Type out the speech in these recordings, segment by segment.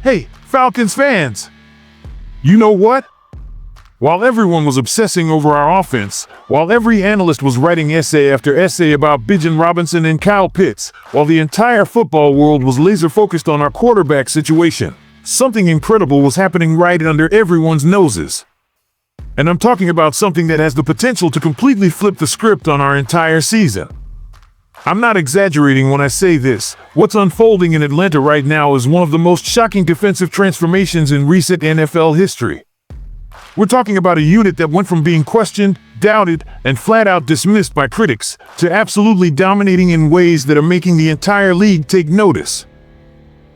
Hey, Falcons fans! You know what? While everyone was obsessing over our offense, while every analyst was writing essay after essay about Bijan Robinson and Kyle Pitts, while the entire football world was laser-focused on our quarterback situation, something incredible was happening right under everyone's noses. And I'm talking about something that has the potential to completely flip the script on our entire season. I'm not exaggerating when I say this. What's unfolding in Atlanta right now is one of the most shocking defensive transformations in recent NFL history. We're talking about a unit that went from being questioned, doubted, and flat-out dismissed by critics to absolutely dominating in ways that are making the entire league take notice.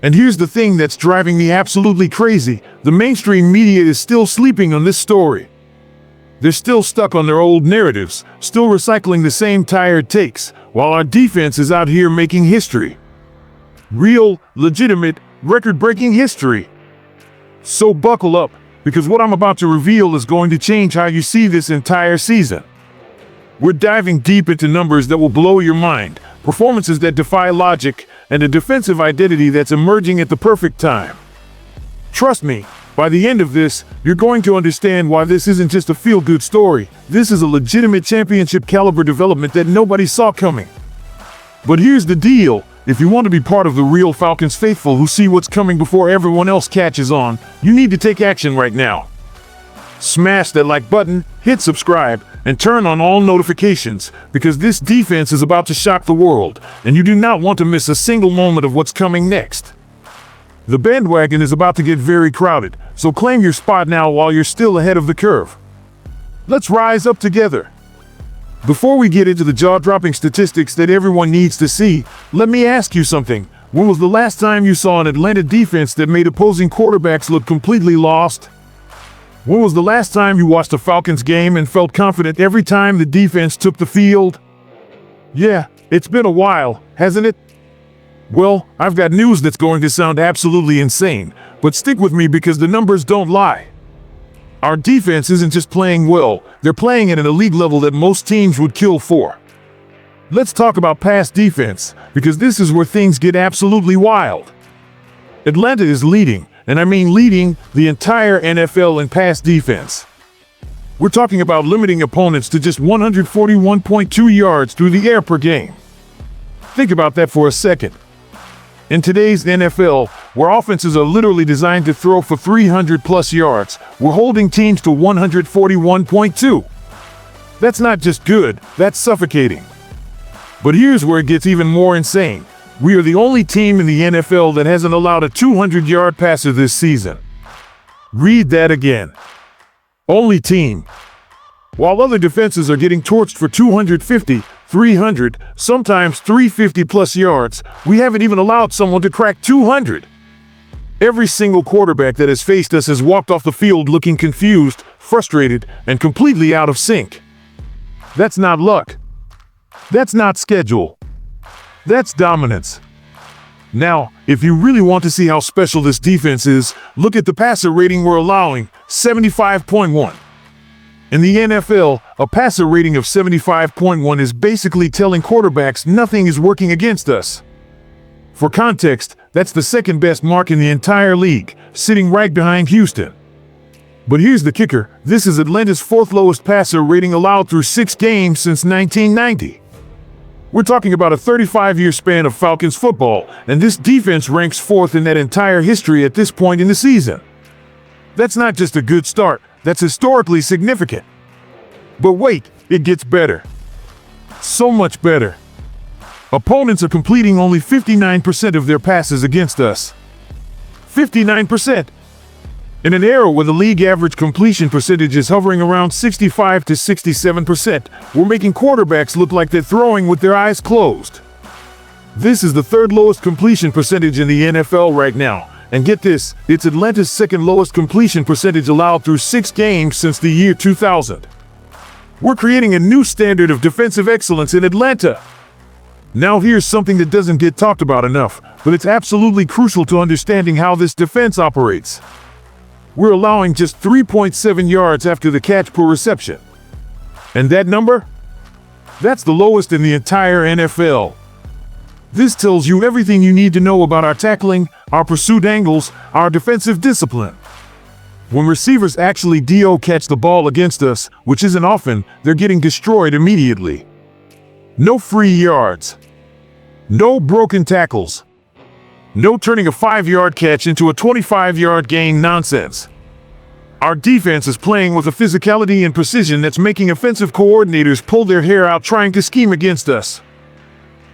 And here's the thing that's driving me absolutely crazy. The mainstream media is still sleeping on this story. They're still stuck on their old narratives, still recycling the same tired takes, while our defense is out here making history. Real, legitimate, record-breaking history. So buckle up, because what I'm about to reveal is going to change how you see this entire season. We're diving deep into numbers that will blow your mind, performances that defy logic, and a defensive identity that's emerging at the perfect time. Trust me, by the end of this, you're going to understand why this isn't just a feel-good story. This is a legitimate championship-caliber development that nobody saw coming. But here's the deal. If you want to be part of the real Falcons faithful who see what's coming before everyone else catches on, you need to take action right now. Smash that like button, hit subscribe, and turn on all notifications, because this defense is about to shock the world, and you do not want to miss a single moment of what's coming next. The bandwagon is about to get very crowded, so claim your spot now while you're still ahead of the curve. Let's rise up together. Before we get into the jaw-dropping statistics that everyone needs to see, let me ask you something. When was the last time you saw an Atlanta defense that made opposing quarterbacks look completely lost? When was the last time you watched a Falcons game and felt confident every time the defense took the field? Yeah, it's been a while, hasn't it? Well, I've got news that's going to sound absolutely insane, but stick with me because the numbers don't lie. Our defense isn't just playing well, they're playing at an elite level that most teams would kill for. Let's talk about pass defense, because this is where things get absolutely wild. Atlanta is leading, and I mean leading, the entire NFL in pass defense. We're talking about limiting opponents to just 141.2 yards through the air per game. Think about that for a second. In today's NFL, where offenses are literally designed to throw for 300+ yards, we're holding teams to 141.2. That's not just good, that's suffocating. But here's where it gets even more insane. We are the only team in the NFL that hasn't allowed a 200-yard passer this season. Read that again. Only team. While other defenses are getting torched for 250, 300, sometimes 350+ yards, we haven't even allowed someone to crack 200. Every single quarterback that has faced us has walked off the field looking confused, frustrated, and completely out of sync. That's not luck. That's not schedule. That's dominance. Now, if you really want to see how special this defense is, look at the passer rating we're allowing, 75.1. In the NFL, a passer rating of 75.1 is basically telling quarterbacks nothing is working against us. For context, that's the second best mark in the entire league, sitting right behind Houston. But here's the kicker, this is Atlanta's fourth lowest passer rating allowed through 6 games since 1990. We're talking about a 35-year span of Falcons football, and this defense ranks fourth in that entire history at this point in the season. That's not just a good start, that's historically significant. But wait, it gets better. So much better. Opponents are completing only 59% of their passes against us. 59%! In an era where the league average completion percentage is hovering around 65 to 67%, we're making quarterbacks look like they're throwing with their eyes closed. This is the third lowest completion percentage in the NFL right now. And get this, it's Atlanta's second lowest completion percentage allowed through 6 games since the year 2000. We're creating a new standard of defensive excellence in Atlanta. Now here's something that doesn't get talked about enough, but it's absolutely crucial to understanding how this defense operates. We're allowing just 3.7 yards after the catch per reception. And that number? That's the lowest in the entire NFL. This tells you everything you need to know about our tackling, our pursuit angles, our defensive discipline. When receivers actually DO catch the ball against us, which isn't often, they're getting destroyed immediately. No free yards. No broken tackles. No turning a 5-yard catch into a 25-yard gain nonsense. Our defense is playing with a physicality and precision that's making offensive coordinators pull their hair out trying to scheme against us.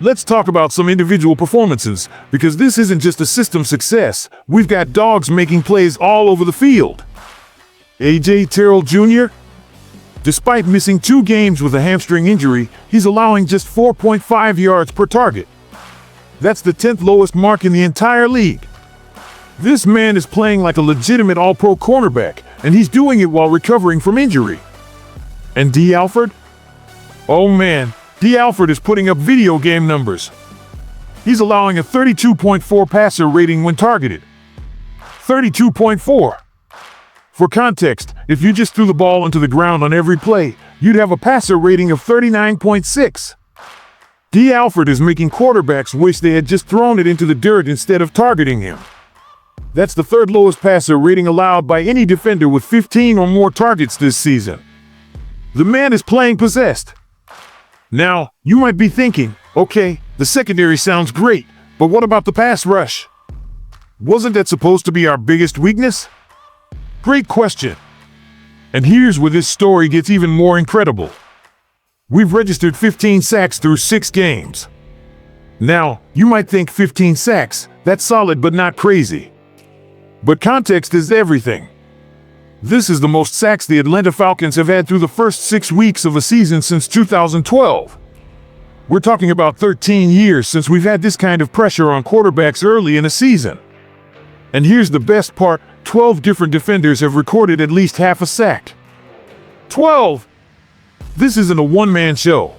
Let's talk about some individual performances, because this isn't just a system success. We've got dogs making plays all over the field. A.J. Terrell Jr.? Despite missing 2 games with a hamstring injury, he's allowing just 4.5 yards per target. That's the 10th lowest mark in the entire league. This man is playing like a legitimate all-pro cornerback, and he's doing it while recovering from injury. And D. Alford? Oh man, D. Alford is putting up video game numbers. He's allowing a 32.4 passer rating when targeted. 32.4. For context, if you just threw the ball into the ground on every play, you'd have a passer rating of 39.6. D. Alford is making quarterbacks wish they had just thrown it into the dirt instead of targeting him. That's the 3rd lowest passer rating allowed by any defender with 15 or more targets this season. The man is playing possessed. Now, you might be thinking, okay, the secondary sounds great, but what about the pass rush? Wasn't that supposed to be our biggest weakness? Great question. And here's where this story gets even more incredible. We've registered 15 sacks through 6 games. Now, you might think 15 sacks, that's solid but not crazy. But context is everything. This is the most sacks the Atlanta Falcons have had through the first 6 weeks of a season since 2012. We're talking about 13 years since we've had this kind of pressure on quarterbacks early in a season. And here's the best part, 12 different defenders have recorded at least half a sack. 12! This isn't a one-man show.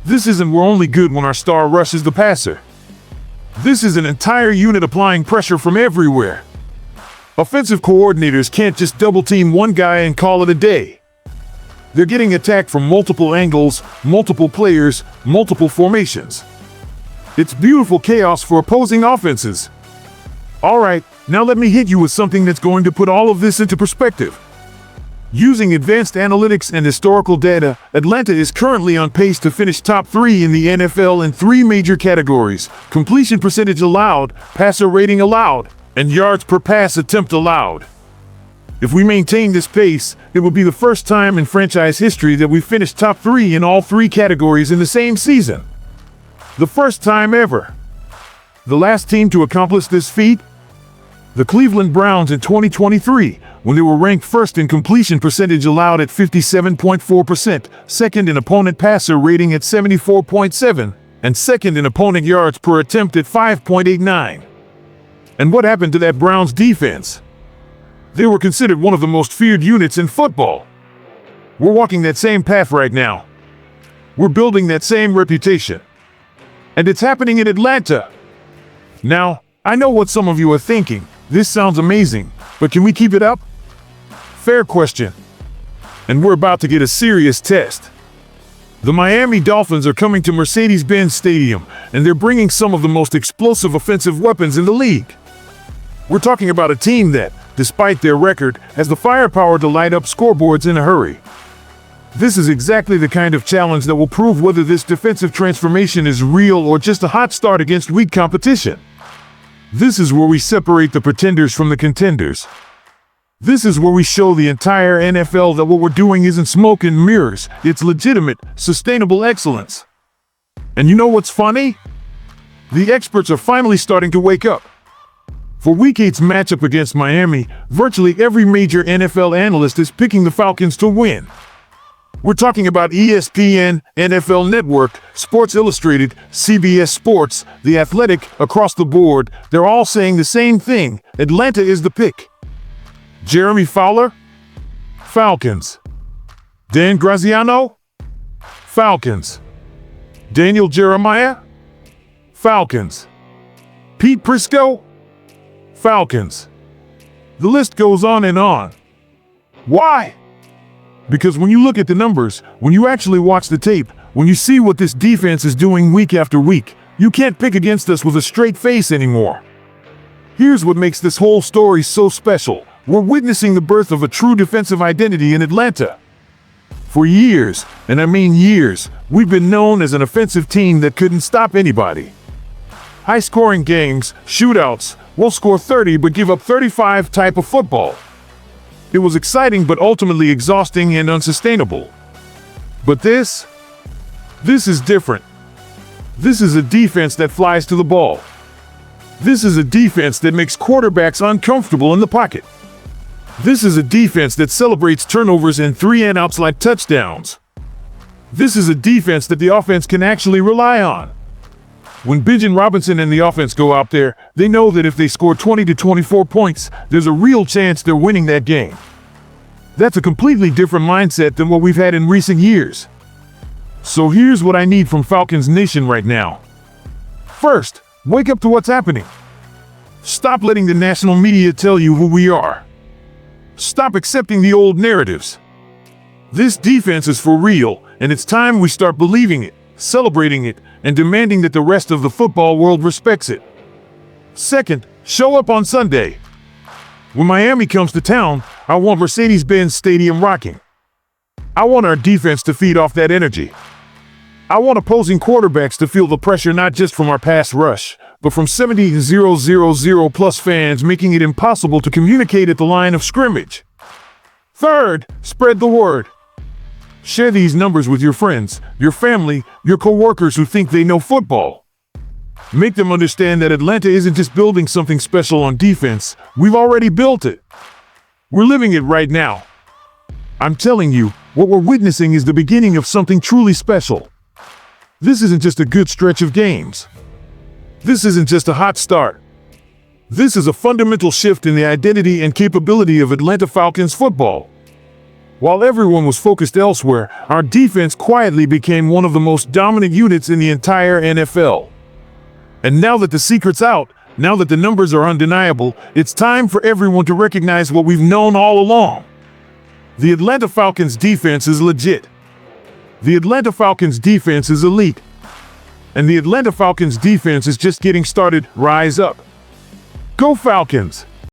This isn't we're only good when our star rushes the passer. This is an entire unit applying pressure from everywhere. Offensive coordinators can't just double-team one guy and call it a day. They're getting attacked from multiple angles, multiple players, multiple formations. It's beautiful chaos for opposing offenses. All right, now let me hit you with something that's going to put all of this into perspective. Using advanced analytics and historical data, Atlanta is currently on pace to finish top 3 in the NFL in 3 major categories: completion percentage allowed, passer rating allowed, and yards per pass attempt allowed. If we maintain this pace, it will be the first time in franchise history that we finished top 3 in all 3 categories in the same season. The first time ever. The last team to accomplish this feat? The Cleveland Browns in 2023, when they were ranked first in completion percentage allowed at 57.4%, second in opponent passer rating at 74.7, and second in opponent yards per attempt at 5.89. And what happened to that Browns defense? They were considered one of the most feared units in football. We're walking that same path right now. We're building that same reputation. And it's happening in Atlanta. Now, I know what some of you are thinking. This sounds amazing, but can we keep it up? Fair question. And we're about to get a serious test. The Miami Dolphins are coming to Mercedes-Benz Stadium, and they're bringing some of the most explosive offensive weapons in the league. We're talking about a team that, despite their record, has the firepower to light up scoreboards in a hurry. This is exactly the kind of challenge that will prove whether this defensive transformation is real or just a hot start against weak competition. This is where we separate the pretenders from the contenders. This is where we show the entire NFL that what we're doing isn't smoke and mirrors, it's legitimate, sustainable excellence. And you know what's funny? The experts are finally starting to wake up. For Week 8's matchup against Miami, virtually every major NFL analyst is picking the Falcons to win. We're talking about ESPN, NFL Network, Sports Illustrated, CBS Sports, The Athletic, across the board. They're all saying the same thing. Atlanta is the pick. Jeremy Fowler? Falcons. Dan Graziano? Falcons. Daniel Jeremiah? Falcons. Pete Prisco? Falcons. The list goes on and on. Why? Because when you look at the numbers, when you actually watch the tape, when you see what this defense is doing week after week, You can't pick against us with a straight face anymore. Here's what makes this whole story so special. We're witnessing the birth of a true defensive identity in Atlanta. For years, and I mean years, we've been known as an offensive team that couldn't stop anybody. High-scoring games, shootouts, we'll score 30 but give up 35 type of football. It was exciting but ultimately exhausting and unsustainable. But this is different. This is a defense that flies to the ball. This is a defense that makes quarterbacks uncomfortable in the pocket. This is a defense that celebrates turnovers and 3-and-outs like touchdowns. This is a defense that the offense can actually rely on. When Bijan Robinson and the offense go out there, they know that if they score 20 to 24 points, there's a real chance they're winning that game. That's a completely different mindset than what we've had in recent years. So here's what I need from Falcons Nation right now. First, wake up to what's happening. Stop letting the national media tell you who we are. Stop accepting the old narratives. This defense is for real, and it's time we start believing it, celebrating it, and demanding that the rest of the football world respects it. Second, show up on Sunday. When Miami comes to town, I want Mercedes-Benz Stadium rocking. I want our defense to feed off that energy. I want opposing quarterbacks to feel the pressure not just from our pass rush, but from 70,000 plus fans making it impossible to communicate at the line of scrimmage. Third, spread the word. Share these numbers with your friends, your family, your coworkers who think they know football. Make them understand that Atlanta isn't just building something special on defense, we've already built it. We're living it right now. I'm telling you, what we're witnessing is the beginning of something truly special. This isn't just a good stretch of games. This isn't just a hot start. This is a fundamental shift in the identity and capability of Atlanta Falcons football. While everyone was focused elsewhere, our defense quietly became one of the most dominant units in the entire NFL. And now that the secret's out, now that the numbers are undeniable, it's time for everyone to recognize what we've known all along. The Atlanta Falcons defense is legit. The Atlanta Falcons defense is elite. And the Atlanta Falcons defense is just getting started. Rise up. Go Falcons!